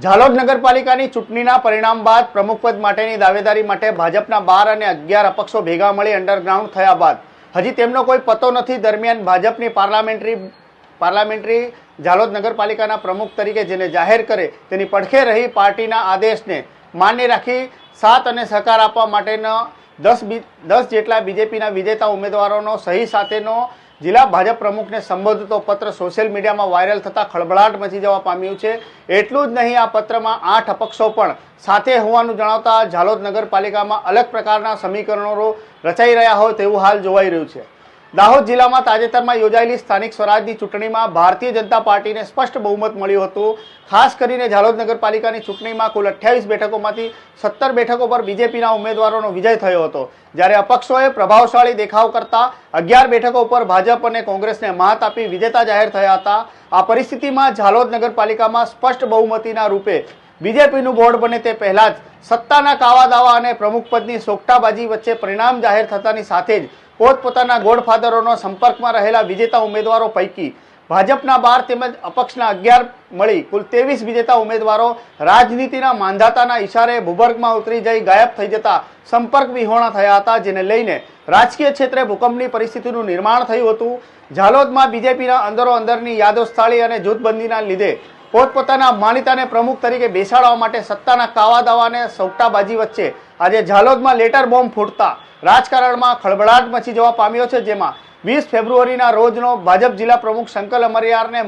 ઝાલોદ નગરપાલિકાની ચૂંટણીના પરિણામ બાદ પ્રમુખપદ માટેની દાવેદારી માટે ભાજપના 12 અને 11 અપક્ષો ભેગા મળી અંડરગ્રાઉન્ડ થયા બાદ હજી તેમનો કોઈ પતો નથી. દરમિયાન ભાજપની પાર્લામેન્ટરી ઝાલોદ નગરપાલિકાના પ્રમુખ તરીકે જેને જાહેર કરે તેની પડખે રહી પાર્ટીના આદેશને માન્ય રાખી સાથ અને સહકાર આપવા માટેના 10 જેટલા બીજેપીના વિજેતા ઉમેદવારોનો સહી સાથેનો જિલ્લા ભાજપ પ્રમુખને સંબોધતો પત્ર સોશિયલ મીડિયામાં વાયરલ થતા ખળભળાટ મચી જવા પામ્યું છે. એટલું જ નહીં, આ પત્રમાં 8 અપક્ષો પણ સાથે હોવાનું જણાવતા ઝાલોદ નગરપાલિકામાં અલગ પ્રકારના સમીકરણો રચાઈ રહ્યા હોય તેવું હાલ જોવાઈ રહ્યું છે. દાહોદ જિલ્લામાં તાજેતરમાં યોજાયેલી સ્થાનિક સ્વરાજની ચૂંટણીમાં ભારતીય જનતા પાર્ટીને સ્પષ્ટ બહુમત મળ્યું હતું. ખાસ કરીને ઝાલોદ નગરપાલિકાની ચૂંટણીમાં કુલ 28 બેઠકોમાંથી 17 બેઠકો પર બીજેપીના ઉમેદવારોનો વિજય થયો હતો, જ્યારે અપક્ષોએ પ્રભાવશાળી દેખાવ કરતા 11 બેઠકો પર ભાજપ અને કોંગ્રેસને માત આપી વિજેતા જાહેર થયા હતા. આ પરિસ્થિતિમાં ઝાલોદ નગરપાલિકામાં સ્પષ્ટ બહુમતીના રૂપે બીજેપીનું બોર્ડ બને તે પહેલા જ સત્તાના કાવા દાવા અને પ્રમુખપદની સોગટાબાજી વચ્ચે પરિણામ જાહેર થતાની સાથે જ પોતપોતાના ગોડફાધરોનો સંપર્કમાં રહેલા વિજેતા ઉમેદવારો પૈકી ભાજપના 12 તેમજ અપક્ષના 11 મળી કુલ 23 વિજેતા ઉમેદવારો રાજનીતિના માંધાતાના ઇશારે ભૂગર્ભમાં ઉતરી જઈ ગાયબ થઈ જતા સંપર્ક વિહોણા થયા હતા, જેને લઈને રાજકીય ક્ષેત્રે ભૂકંપની પરિસ્થિતિનું નિર્માણ થયું હતું. ઝાલોદમાં બીજેપીના અંદરોઅંદરની યાદોસ્થાળી અને જૂથબંધીના લીધે પોતપોતાના માનીતાને પ્રમુખ તરીકે બેસાડવા માટે સત્તાના કાવા દાવા અને સોગટાબાજી વચ્ચે આજે ઝાલોદમાં લેટર બોમ્બ ફૂટતા રાજકારણમાં ખળભળાટ મચી જવા પામ્યો છે. જેમાં 20 ફેબ્રુઆરીના રોજનો ભાજપ જિલ્લા પ્રમુખ શંકર અમરિયારને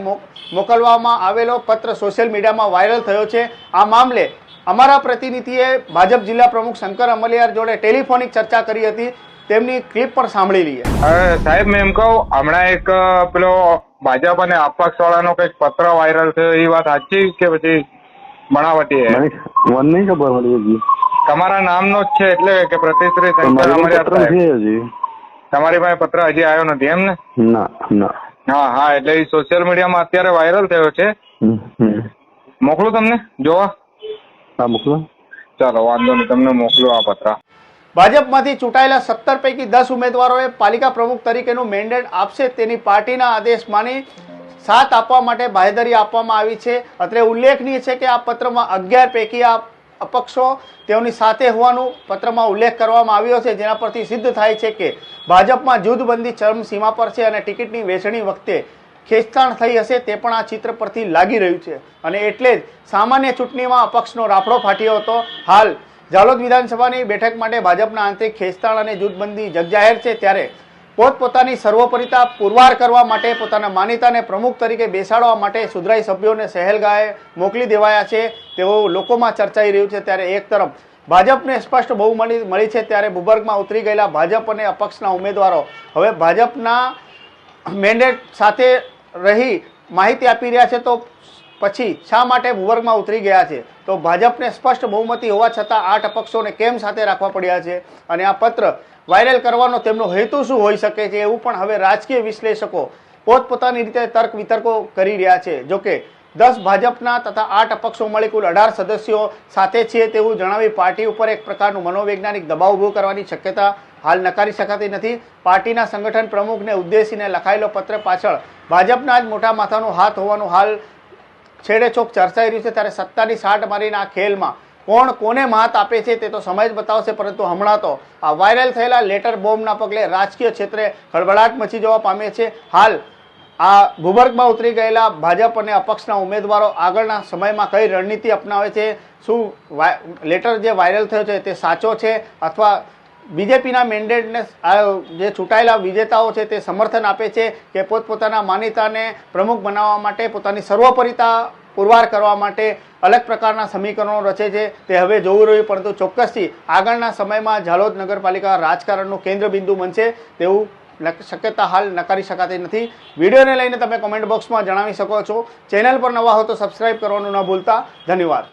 મોકલવામાં આવેલો પત્ર સોશિયલ મીડિયામાં વાયરલ થયો છે. આ મામલે અમારા પ્રતિનિધિએ ભાજપ જિલ્લા પ્રમુખ શંકર અમરિયાર જોડે ટેલિફોનિક ચર્ચા કરી હતી. તેમની ક્લિપ પણ સાંભળી લઈએ. સાહેબ, મેં એમ કહું, હમણાં એક પેલો ભાજપ અને અપક્ષ વાળાનો કઈક પત્ર વાયરલ થયો, એ વાત સાચી કે પછી બનાવટી? મને નહીં ખબર મળી. તમારા નામનો જ છે એટલે કે પ્રતિશ્રી શંકર અમરિયાર. તમારી પાસે પત્ર હજી આવ્યો નથી એમ ને? ના. હા, એટલે એ સોશિયલ મીડિયામાં અત્યારે વાયરલ થયો છે. મોકલું તમને જોવા? હા, મોકલો. ચાલો, વાંધો નહીં, તમને મોકલું આ પત્ર. ભાજપમાંથી ચૂંટાયેલા 17 પૈકી 10 ઉમેદવારોએ પાલિકા પ્રમુખ તરીકેનું મેન્ડેટ આપશે તેની પાર્ટીના આદેશ માની સાથ આપવા માટે બાંહેધરી આપવામાં આવી છે. અત્રે ઉલ્લેખનીય છે કે આ પત્રમાં 11 પૈકી આ અપક્ષો તેઓની સાથે હોવાનું પત્રમાં ઉલ્લેખ કરવામાં આવ્યો છે, જેના પરથી સિદ્ધ થાય છે કે ભાજપમાં જૂથબંધી ચરમસીમા પર છે અને ટિકિટની વહેંચણી વખતે ખેંચતાણ થઈ હશે તે પણ આ ચિત્ર પરથી લાગી રહ્યું છે. અને એટલે જ સામાન્ય ચૂંટણીમાં અપક્ષનો રાફડો ફાટ્યો હતો. હાલ ઝાલોદ વિધાનસભાની બેઠક માટે ભાજપના આંતરિક ખેંચતાણ અને જૂથબંધી જગજાહેર છે, ત્યારે પોતપોતાની સર્વોપરિતા પુરવાર કરવા માટે પોતાના માનીતાને પ્રમુખ તરીકે બેસાડવા માટે સુધરાઈ સભ્યોને સહેલગાહે મોકલી દેવાયા છે તેવું લોકોમાં ચર્ચાઈ રહ્યું છે. ત્યારે એક તરફ ભાજપને સ્પષ્ટ બહુમતી મળી છે, ત્યારે ભૂગર્ભમાં ઉતરી ગયેલા ભાજપ અને અપક્ષના ઉમેદવારો હવે ભાજપના મેન્ડેટ સાથે રહી માહિતી આપી રહ્યા છે. તો પછી શા માટે ભૂગર્ભમાં ઉતરી ગયા છે? તો ભાજપને સ્પષ્ટ બહુમતી હોવા છતાં 8 અપક્ષોને કેમ સાથે રાખવા પડ્યા છે અને આ પત્ર વાયરલ કરવાનો તેમનો હેતુ શું હોઈ શકે છે, એવું પણ હવે રાજકીય વિશ્લેષકો પોતપોતાની રીતે તર્ક વિતર્કો કરી રહ્યા છે. જોકે 10 ભાજપના તથા 8 અપક્ષો મળી કુલ 18 સદસ્યો સાથે છે તેવું જણાવી પાર્ટી ઉપર એક પ્રકારનું મનોવૈજ્ઞાનિક દબાવ ઊભો કરવાની શક્યતા હાલ નકારી શકાતી નથી. પાર્ટીના સંગઠન પ્રમુખને ઉદ્દેશીને લખાયેલો પત્ર પાછળ ભાજપના જ મોટા માથાનો હાથ હોવાનું હાલ છેડેચોક ચર્ચાઈ રહ્યું છે. ત્યારે સત્તાની સાટ મારીના ખેલમાં કોણ કોને માત આપે છે તે તો સમય જ બતાવશે, પરંતુ હમણાં તો આ વાયરલ થયેલા લેટર બોમ્બના પગલે રાજકીય ક્ષેત્રે ખળભળાટ મચી જવા પામે છે. હાલ આ ભૂગર્ભમાં ઉતરી ગયેલા ભાજપ અને અપક્ષના ઉમેદવારો આગળના સમયમાં કઈ રણનીતિ અપનાવે છે? શું લેટર જે વાયરલ થયો છે તે સાચો છે અથવા બીજેપીના મેન્ડેટને જે ચૂંટાયેલા વિજેતાઓ છે તે સમર્થન આપે છે કે પોતપોતાના માનીતાને પ્રમુખ બનાવવા માટે પોતાની સર્વોપરિતા પુરવાર કરવા માટે અલગ પ્રકારના સમીકરણો રચે છે? તે હવે જોવું રહ્યું, પરંતુ ચોક્કસથી આગળના સમયમાં ઝાલોદ નગરપાલિકા રાજકારણનું કેન્દ્રબિંદુ બનશે તેવું શક્યતા હાલ નકારી શકાતી નથી. વિડીયોને લઈને તમે કોમેન્ટ બોક્સમાં જણાવી શકો છો. ચેનલ પર નવા હો તો સબસ્ક્રાઇબ કરવાનું ન ભૂલતા. ધન્યવાદ.